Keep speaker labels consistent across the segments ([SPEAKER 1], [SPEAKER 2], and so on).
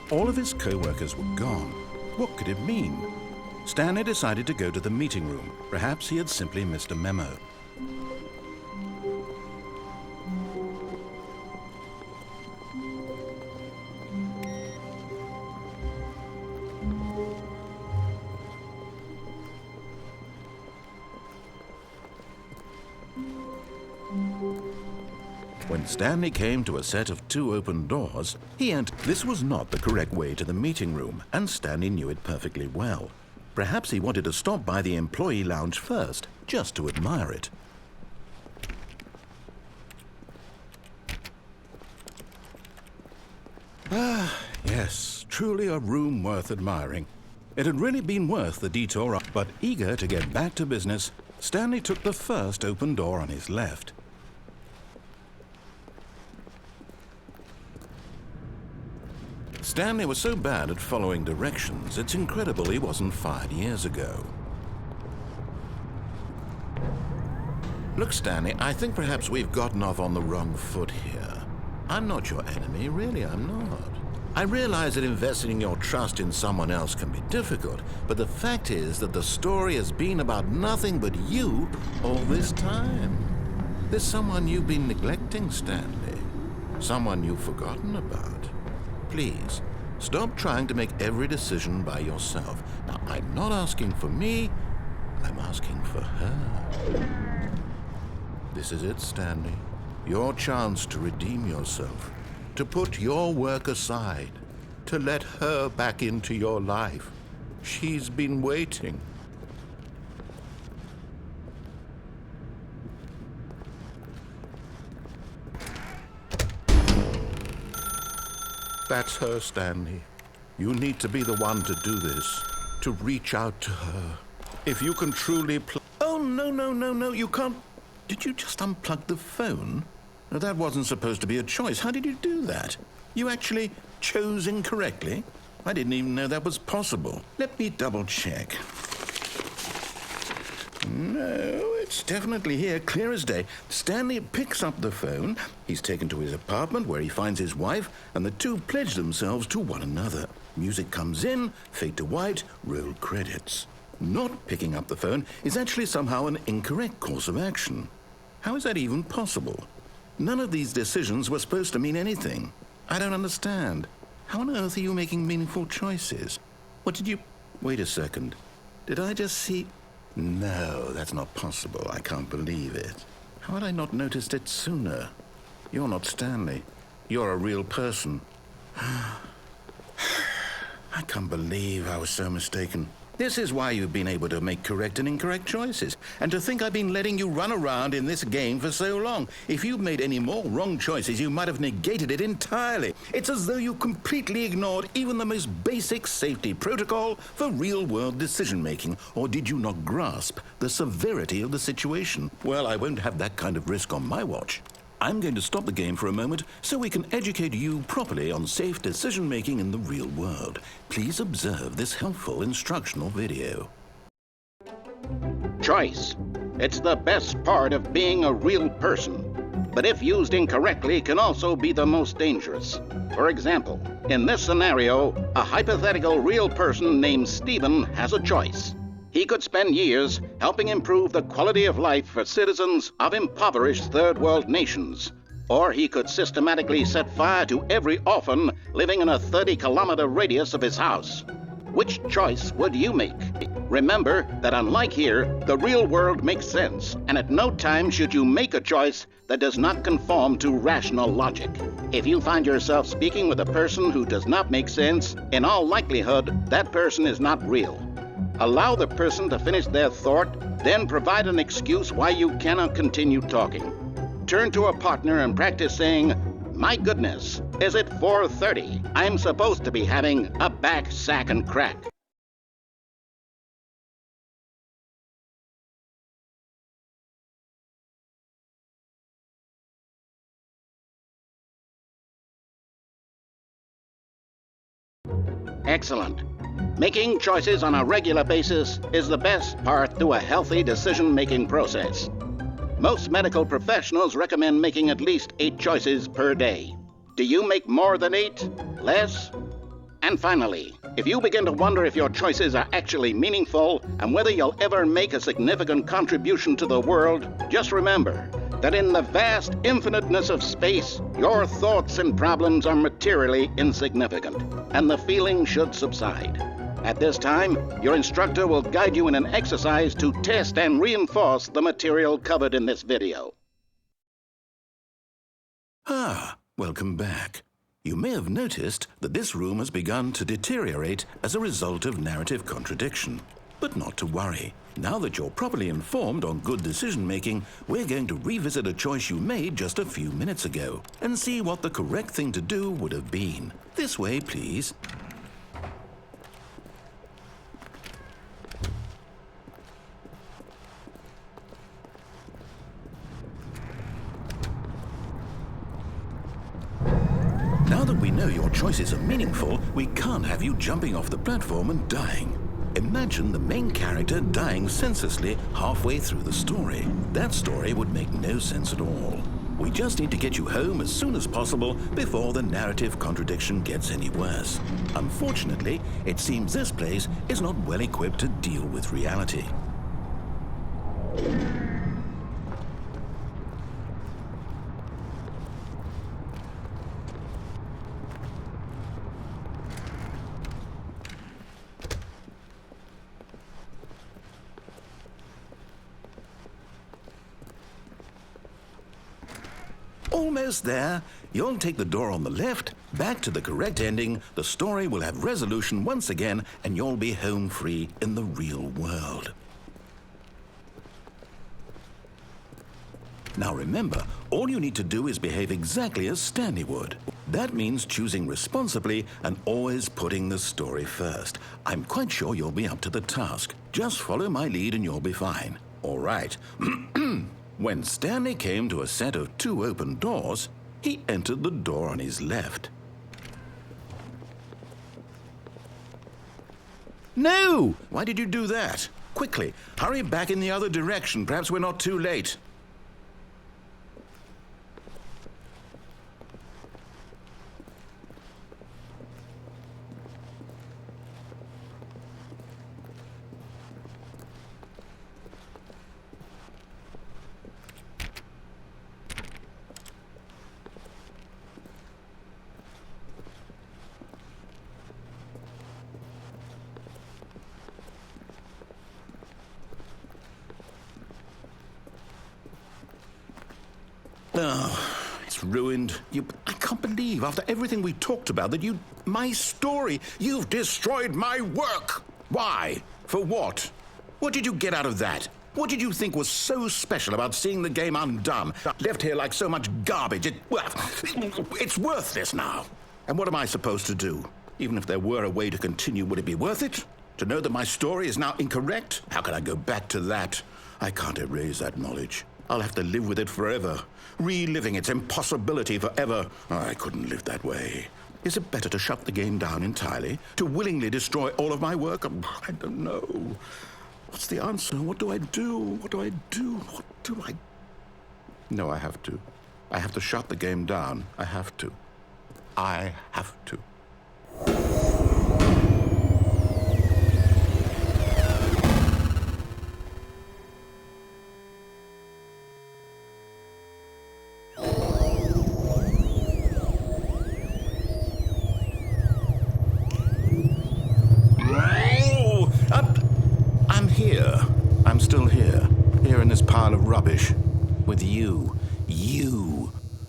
[SPEAKER 1] All of his co-workers were gone. What could it mean? Stanley decided to go to the meeting room. Perhaps he had simply missed a memo. When Stanley came to a set of 2 open doors, he entered. This was not the correct way to the meeting room, and Stanley knew it perfectly well. Perhaps he wanted to stop by the employee lounge first, just to admire it. Ah, yes, truly a room worth admiring. It had really been worth the detour, but eager to get back to business, Stanley took the first open door on his left. Stanley was so bad at following directions, it's incredible he wasn't fired years ago. Look, Stanley, I think perhaps we've gotten off on the wrong foot here. I'm not your enemy, really, I'm not. I realize that investing your trust in someone else can be difficult, but the fact is that the story has been about nothing but you all this time. There's someone you've been neglecting, Stanley. Someone you've forgotten about. Please, stop trying to make every decision by yourself. Now, I'm not asking for me, I'm asking for her. This is it, Stanley. Your chance to redeem yourself, to put your work aside, to let her back into your life. She's been waiting. That's her, Stanley. You need to be the one to do this, to reach out to her. If you can truly Oh, no, you can't. Did you just unplug the phone? No, that wasn't supposed to be a choice. How did you do that? You actually chose incorrectly? I didn't even know that was possible. Let me double check. No, it's definitely here, clear as day. Stanley picks up the phone. He's taken to his apartment where he finds his wife, and the two pledge themselves to one another. Music comes in, fade to white, roll credits. Not picking up the phone is actually somehow an incorrect course of action. How is that even possible? None of these decisions were supposed to mean anything. I don't understand. How on earth are you making meaningful choices? What did you... Wait a second. Did I just see... No, that's not possible. I can't believe it. How had I not noticed it sooner? You're not Stanley. You're a real person. I can't believe I was so mistaken. This is why you've been able to make correct and incorrect choices. And to think I've been letting you run around in this game for so long. If you'd made any more wrong choices, you might have negated it entirely. It's as though you completely ignored even the most basic safety protocol for real-world decision-making. Or did you not grasp the severity of the situation? Well, I won't have that kind of risk on my watch. I'm going to stop the game for a moment so we can educate you properly on safe decision-making in the real world. Please observe this helpful instructional video.
[SPEAKER 2] Choice. It's the best part of being a real person, but if used incorrectly can also be the most dangerous. For example, in this scenario, a hypothetical real person named Stephen has a choice. He could spend years helping improve the quality of life for citizens of impoverished third world nations. Or he could systematically set fire to every orphan living in a 30-kilometer radius of his house. Which choice would you make? Remember that unlike here, the real world makes sense, and at no time should you make a choice that does not conform to rational logic. If you find yourself speaking with a person who does not make sense, in all likelihood, that person is not real. Allow the person to finish their thought, then provide an excuse why you cannot continue talking. Turn to a partner and practice saying, "My goodness, is it 4:30? I'm supposed to be having a back, sack, and crack." Excellent. Making choices on a regular basis is the best part to a healthy decision-making process. Most medical professionals recommend making at least 8 choices per day. Do you make more than 8? Less? And finally, if you begin to wonder if your choices are actually meaningful and whether you'll ever make a significant contribution to the world, just remember that in the vast infiniteness of space, your thoughts and problems are materially insignificant, and the feeling should subside. At this time, your instructor will guide you in an exercise to test and reinforce the material covered in this video.
[SPEAKER 1] Welcome back. You may have noticed that this room has begun to deteriorate as a result of narrative contradiction. But not to worry. Now that you're properly informed on good decision-making, we're going to revisit a choice you made just a few minutes ago and see what the correct thing to do would have been. This way, please. Now that we know your choices are meaningful, we can't have you jumping off the platform and dying. Imagine the main character dying senselessly halfway through the story. That story would make no sense at all. We just need to get you home as soon as possible before the narrative contradiction gets any worse. Unfortunately, it seems this place is not well equipped to deal with reality. Almost there. You'll take the door on the left, back to the correct ending, the story will have resolution once again, and you'll be home free in the real world. Now remember, all you need to do is behave exactly as Stanley would. That means choosing responsibly and always putting the story first. I'm quite sure you'll be up to the task. Just follow my lead and you'll be fine. All right. When Stanley came to a set of 2 open doors, he entered the door on his left. No! Why did you do that? Quickly, hurry back in the other direction. Perhaps we're not too late. Oh, it's ruined. I can't believe, after everything we talked about, that my story, you've destroyed my work. Why? For what? What did you get out of that? What did you think was so special about seeing the game undone? Left here like so much garbage. It's worthless now. And what am I supposed to do? Even if there were a way to continue, would it be worth it? To know that my story is now incorrect? How can I go back to that? I can't erase that knowledge. I'll have to live with it forever, reliving its impossibility forever. I couldn't live that way. Is it better to shut the game down entirely? To willingly destroy all of my work? I don't know. What's the answer? What do I do? What do I do? What do I... No, I have to. I have to shut the game down. I have to. I have to. I'm still here in this pile of rubbish, with you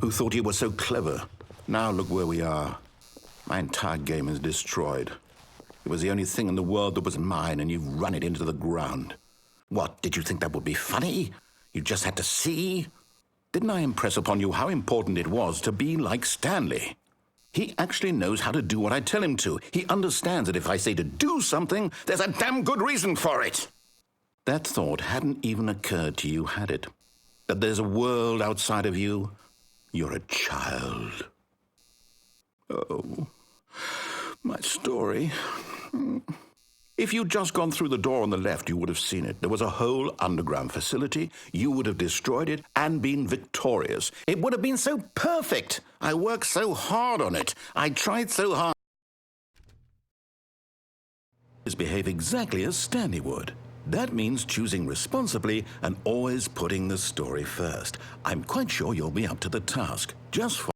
[SPEAKER 1] who thought you were so clever. Now look where we are. My entire game is destroyed. It was the only thing in the world that was mine, and you've run it into the ground. What, did you think that would be funny? You just had to see? Didn't I impress upon you how important it was to be like Stanley? He actually knows how to do what I tell him to. He understands that if I say to do something, there's a damn good reason for it. That thought hadn't even occurred to you, had it? That there's a world outside of you? You're a child. Oh, my story. If you'd just gone through the door on the left, you would have seen it. There was a whole underground facility. You would have destroyed it and been victorious. It would have been so perfect. I worked so hard on it. I tried so hard. Behave exactly as Stanley would. That means choosing responsibly and always putting the story first. I'm quite sure you'll be up to the task. Just